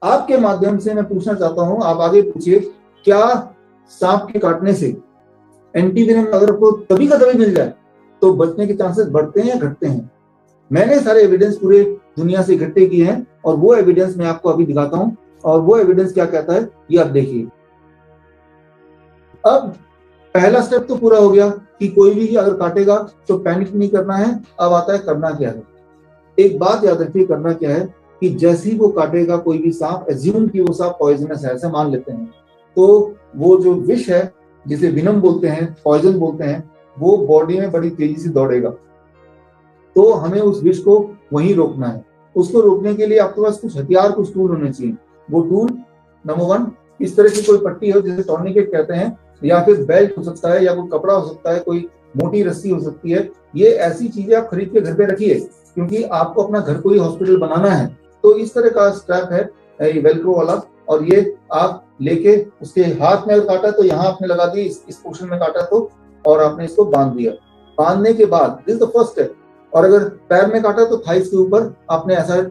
आपके माध्यम से मैं पूछना चाहता हूं, आप आगे पूछिए, क्या सांप के काटने से एंटीवेनम अगर आपको तभी का तभी मिल जाए तो बचने के चांसेस बढ़ते हैं या घटते हैं? मैंने सारे एविडेंस पूरे दुनिया से इकट्ठे किए हैं और वो एविडेंस मैं आपको अभी दिखाता हूं। और वो एविडेंस क्या कहता है ये आप देखिए। अब पहला स्टेप तो पूरा हो गया कि कोई भी अगर काटेगा तो पैनिक नहीं करना है। अब आता है करना क्या है। एक बात याद रखिए, करना क्या है कि जैसे ही वो काटेगा कोई भी सांप, एज्यूम कि वो सांप पॉइजनस है, ऐसे मान लेते हैं, तो वो जो विष है जिसे विनम बोलते हैं, पॉइजन बोलते हैं, वो बॉडी में बड़ी तेजी से दौड़ेगा। तो हमें उस विष को वहीं रोकना है। उसको रोकने के लिए आपके पास कुछ हथियार, कुछ टूल होने चाहिए। वो टूल नंबर 1, इस तरह की कोई पट्टी हो जिसे टॉर्निकेट कहते हैं, या फिर बेल्ट हो सकता है, या कोई कपड़ा हो सकता है, कोई मोटी रस्सी हो सकती है। ये ऐसी चीजें आप खरीद के घर पे रखिए क्योंकि आपको अपना घर को ही हॉस्पिटल बनाना है। तो इस तरह का स्ट्रैप है वेलक्रो वाला, और ये आप लेके उसके हाथ में काटा तो यहाँ आपने लगा दी, इस पोर्शन में काटा तो, और आपने इसको बांध दिया। बांधने के बाद दिस द फर्स्ट स्टेप। और अगर पैर में काटा तो थाइस के ऊपर आपने ऐसा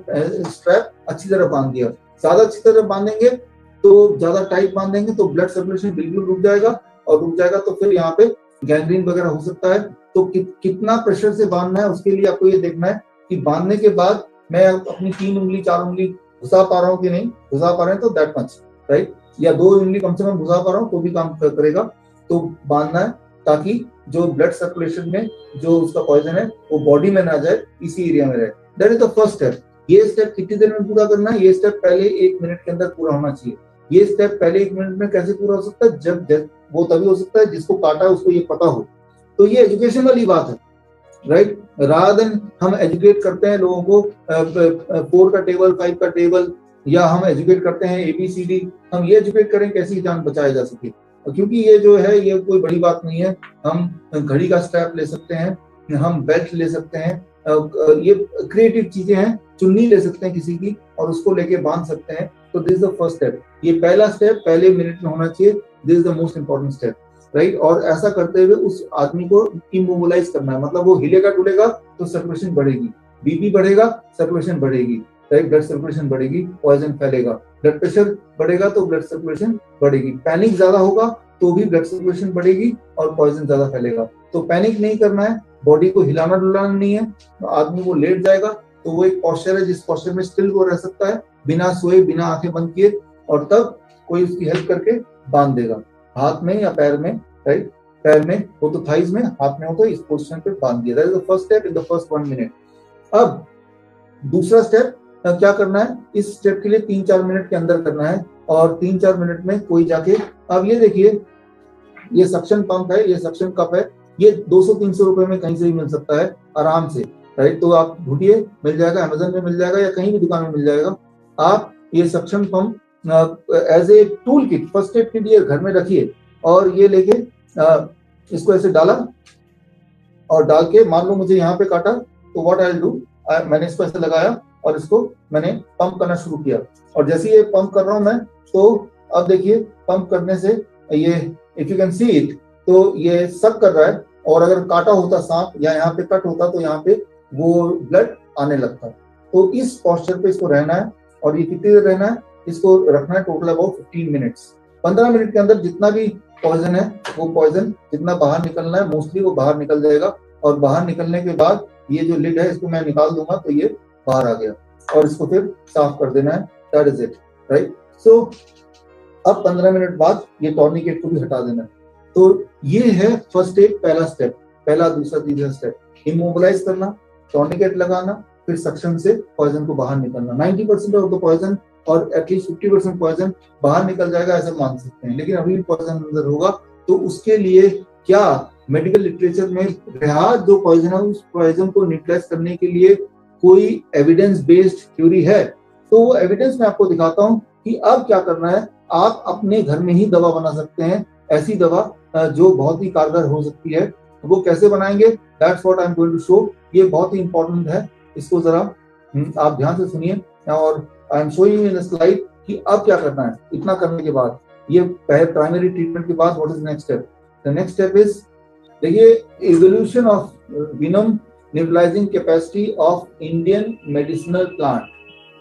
स्ट्रैप अच्छी तरह बांध दिया। ज्यादा अच्छी तरह बांधेंगे तो, ज्यादा टाइट बांधेंगे तो ब्लड सर्कुलेशन बिल्कुल रुक जाएगा, और रुक जाएगा तो फिर यहाँ पे गैंग्रीन वगैरह हो सकता है। तो कितना प्रेशर से बांधना है उसके लिए आपको ये देखना है कि बांधने के बाद मैं अपनी 3 उंगली 4 उंगली घुसा पा रहा हूँ कि नहीं घुसा पा रहे हैं, तो दैट मच राइट, या 2 उंगली कम से कम घुसा पा रहा हूँ तो भी काम करेगा। तो बांधना है ताकि जो ब्लड सर्कुलेशन में जो उसका पॉइजन है वो बॉडी में ना जाए, इसी एरिया में रहे। That is the first step. ये स्टेप कितनी देर में पूरा करना है? ये स्टेप पहले 1 मिनट के अंदर पूरा होना चाहिए। ये स्टेप पहले 1 मिनट में कैसे पूरा हो सकता है? जब वो तभी हो सकता है जिसको काटा है उसको ये पता हो। तो ये एजुकेशन वाली बात है, राइट। रादर देन हम एजुकेट करते हैं लोगों को 4 का टेबल, 5 का टेबल, या हम एजुकेट करते हैं ABCD, हम ये एजुकेट करें कैसी जान बचाया जा सके। क्योंकि ये जो है ये कोई बड़ी बात नहीं है। हम घड़ी का स्ट्रैप ले सकते हैं, हम बेल्ट ले सकते हैं, ये क्रिएटिव चीजें हैं। चुन्नी ले सकते हैं किसी की और उसको लेके बांध सकते हैं। तो this is the first step. ये पहला स्टेप पहले मिनट में होना चाहिए। This is the most important step, right. और ऐसा करते हुए उस आदमी को इमोबिलाइज करना है, मतलब वो हिलेगा डुलेगा तो सर्कुलेशन बढ़ेगी, बीपी बढ़ेगा, सर्कुलेशन बढ़ेगी, राइट, ब्लड सर्कुलेशन बढ़ेगी, पॉइजन फैलेगा। ब्लड प्रेशर बढ़ेगा तो ब्लड सर्कुलेशन बढ़ेगी। पैनिक ज्यादा होगा तो भी ब्लड सर्कुलेशन बढ़ेगी और पॉइजन ज्यादा फैलेगा। तो पैनिक नहीं करना है, बॉडी को हिलाना डुलाना नहीं है। तो आदमी वो लेट जाएगा तो वो एक पोस्चर है जिस पोस्चर में स्टिल वो रह सकता है बिना सोए, बिना आंखें बंद किए, और तब कोई उसकी हेल्प करके बांध देगा, हाथ में या पैर में, राइट। पैर में हो तो थाइज में, हाथ में हो तो इस पोजीशन पे बांध दिया। That is the first step in the first 1 minute. अब दूसरा स्टेप क्या करना है? इस स्टेप के लिए 3-4 मिनट के अंदर करना है, और 3-4 मिनट में कोई जाके, अब ये देखिए, ये सक्शन पंप है, ये सक्शन कप है, ये 200-300 रुपए में कहीं से भी मिल सकता है आराम से, राइट। तो आप ढूंढिए, मिल जाएगा, अमेजन में मिल जाएगा या कहीं भी दुकान में मिल जाएगा। आप ये suction pump as a tool kit, first aid kit ये घर में रखिए, और ये लेके इसको ऐसे डाला, और डाल के मान लो मुझे यहाँ पे काटा तो व्हाट आई विल डू, मैंने इसको ऐसे लगाया और इसको मैंने पंप करना शुरू किया। और जैसे ये पंप कर रहा हूं मैं, तो अब देखिए पंप करने से ये, if you can see it, तो ये सब कर रहा है। और अगर काटा होता सांप या यहाँ पे कट होता तो यहाँ पे वो ब्लड आने लगता। तो इस पोस्चर पे इसको रहना है, और ये कितनी देर रहना है? इसको रखना है टोटल अबाउट 15 मिनट्स। 15 मिनट के अंदर जितना भी पॉइजन है वो पॉइजन जितना बाहर निकलना है मोस्टली वो बाहर निकल जाएगा। और बाहर निकलने के बाद ये जो लिड है इसको मैं निकाल दूंगा तो ये बाहर आ गया, और इसको फिर साफ कर देना है। That is it, right. So अब 15 मिनट बाद ये टॉर्निकेट को भी हटा देना है। तो ये है फर्स्ट स्टेप, पहला स्टेप, पहला, दूसरा, तीसरा स्टेप। इमोबिलाइज करना, टॉर्निकेट लगाना, फिर सक्शन से पॉइजन को बाहर निकलना। 90% ऑफ द पॉइजन और एटलीस्ट 50% पॉइजन बाहर निकल जाएगा ऐसा मान सकते हैं, लेकिन अभी भी पॉइजन अंदर होगा। तो उसके लिए क्या मेडिकल लिटरेचर में रहा जो पॉइजन है, उस पॉइजन को न्यूट्रलाइज करने के लिए कोई एविडेंस बेस्ड थ्योरी है? तो वो एविडेंस मैं आपको दिखाता हूं कि अब क्या करना है। आप अपने घर में ही दवा बना सकते हैं, ऐसी दवा जो बहुत ही कारगर हो सकती है। वो कैसे बनाएंगे? That's what I am going to show. ये बहुत ही इंपॉर्टेंट है, इसको जरा आप ध्यान से सुनिए। और I am showing in slide कि अब क्या करना है। इतना करने के बाद, ये प्राइमरी ट्रीटमेंट के बाद what is next step? The next step is, देखिए, evolution of venom neutralizing capacity of Indian medicinal plant,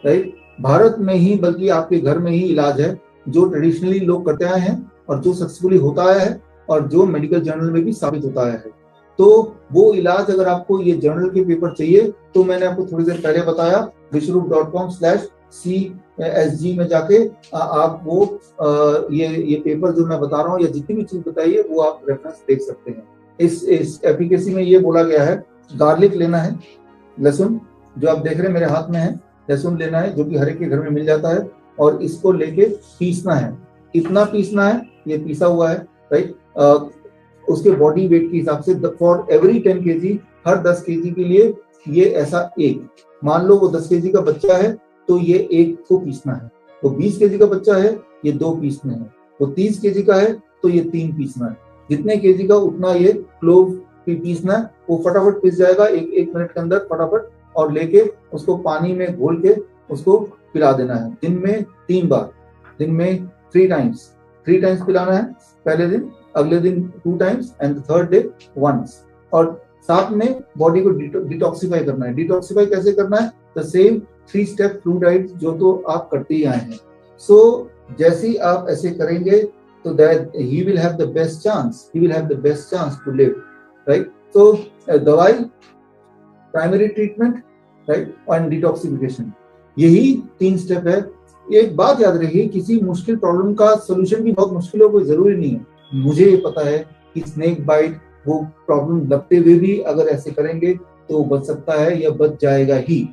right. Bharat में ही बल्कि आपके घर में ही इलाज है जो ट्रेडिशनली लोग करते आए हैं और जो सक्सेसफुली होता आया है और जो मेडिकल जर्नल में भी साबित होता आया है। तो वो इलाज अगर आपको ये जर्नल के पेपर चाहिए तो मैंने आपको थोड़ी देर पहले बताया विश्वरूप.com/CSG में जाके आप वो ये पेपर जो मैं बता रहा हूँ या जितनी भी चीज बताई है वो आप रेफरेंस देख सकते हैं। इस एप्लीकेशन में ये बोला गया है गार्लिक लेना है, लहसुन जो आप देख रहे हैं मेरे हाथ में है, लहसुन लेना है जो कि हर एक के घर में मिल जाता है और इसको लेके पीसना है। कितना पीसना है, ये पीसा हुआ है राइट, उसके बॉडी वेट के हिसाब से for every 10 kg, her 10 kg के लिए ये ऐसा एक, मान लो वो 10 kg का बच्चा है तो ये एक को पीसना है, वो 20 kg का बच्चा है ये 2 पीसने हैं, वो 30 kg का है तो ये 3 पीसना है, जितने kg का उतना ये क्लोव पीसना है। वो फटाफट पीस जाएगा एक मिनट के अंदर फटाफट, और लेके उसको पानी में घोल के उसको पिला देना है दिन में 3 बार, दिन में 3 टाइम्स पिलाना है, पहले दिन, अगले दिन 2 times and third day once. और साथ में बॉडी को डिटॉक्सिफाई करना है। डिटॉक्सिफाई कैसे करना है? The same 3 step food diet जो तो आप करते ही आए हैं। सो जैसे ही आप ऐसे करेंगे तो that he will have the best chance to live right. तो दवाई, प्राइमरी ट्रीटमेंट राइट, और डिटॉक्सिफिकेशन, यही 3 स्टेप है। एक बात याद रखिए, किसी मुश्किल प्रॉब्लम का सोल्यूशन भी बहुत मुश्किल हो कोई जरूरी नहीं है। मुझे ये पता है कि स्नेक बाइट वो प्रॉब्लम लगते हुए भी अगर ऐसे करेंगे तो बच सकता है या बच जाएगा ही।